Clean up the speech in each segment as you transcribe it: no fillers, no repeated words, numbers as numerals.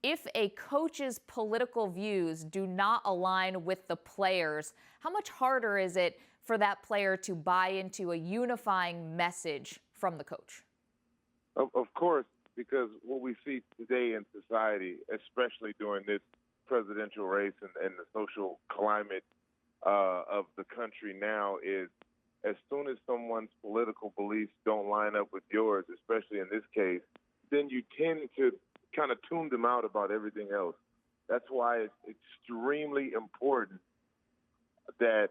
if a coach's political views do not align with the players, how much harder is it for that player to buy into a unifying message from the coach? Of course, because what we see today in society, especially during this presidential race and the social climate of the country now, is as soon as someone's political beliefs don't line up with yours, especially in this case, then you tend to kind of tune them out about everything else. That's why it's extremely important that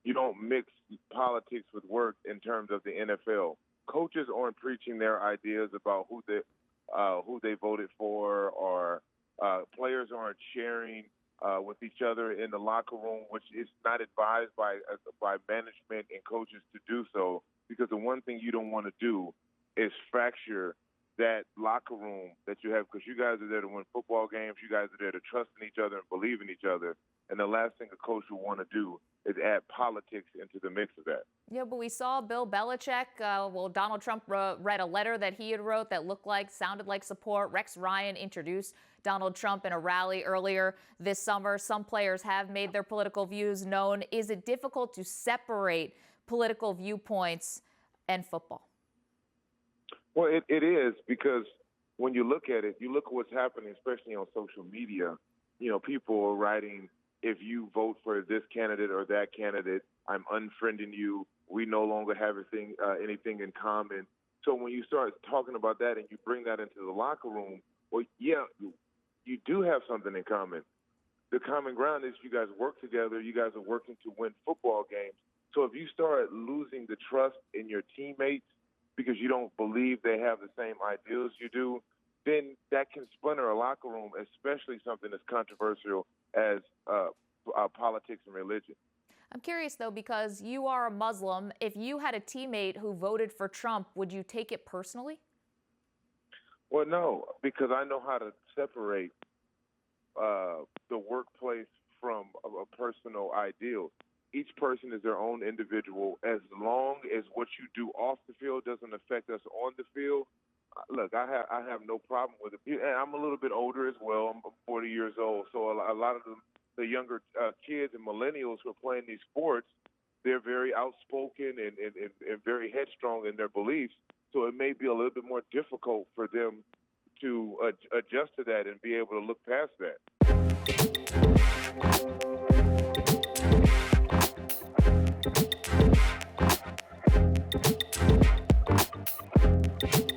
you don't mix politics with work in terms of the NFL. Coaches aren't preaching their ideas about who they voted for, or players aren't sharing with each other in the locker room, which is not advised by management and coaches to do so, because the one thing you don't want to do is fracture that locker room that you have, because you guys are there to win football games. You guys are there to trust in each other and believe in each other. And the last thing a coach would want to do is add politics into the mix of that. Yeah, but we saw Bill Belichick. Donald Trump read a letter that he had wrote that sounded like support. Rex Ryan introduced Donald Trump in a rally earlier this summer. Some players have made their political views known. Is it difficult to separate political viewpoints and football? Well, it is, because when you look at it, you look at what's happening, especially on social media. You know, people are writing, if you vote for this candidate or that candidate, I'm unfriending you. We no longer have anything in common. So when you start talking about that and you bring that into the locker room, well, yeah, you do have something in common. The common ground is you guys work together. You guys are working to win football games. So if you start losing the trust in your teammates because you don't believe they have the same ideals you do, then that can splinter a locker room, especially something as controversial as politics and religion. I'm curious, though, because you are a Muslim. If you had a teammate who voted for Trump, would you take it personally? Well, no, because I know how to separate the workplace from a personal ideal. Each person is their own individual. As long as what you do off the field doesn't affect us on the field, look, I have no problem with it. And I'm a little bit older as well. I'm 40 years old, so a lot of the younger kids and millennials who are playing these sports, they're very outspoken and very headstrong in their beliefs. So it may be a little bit more difficult for them to adjust to that and be able to look past that.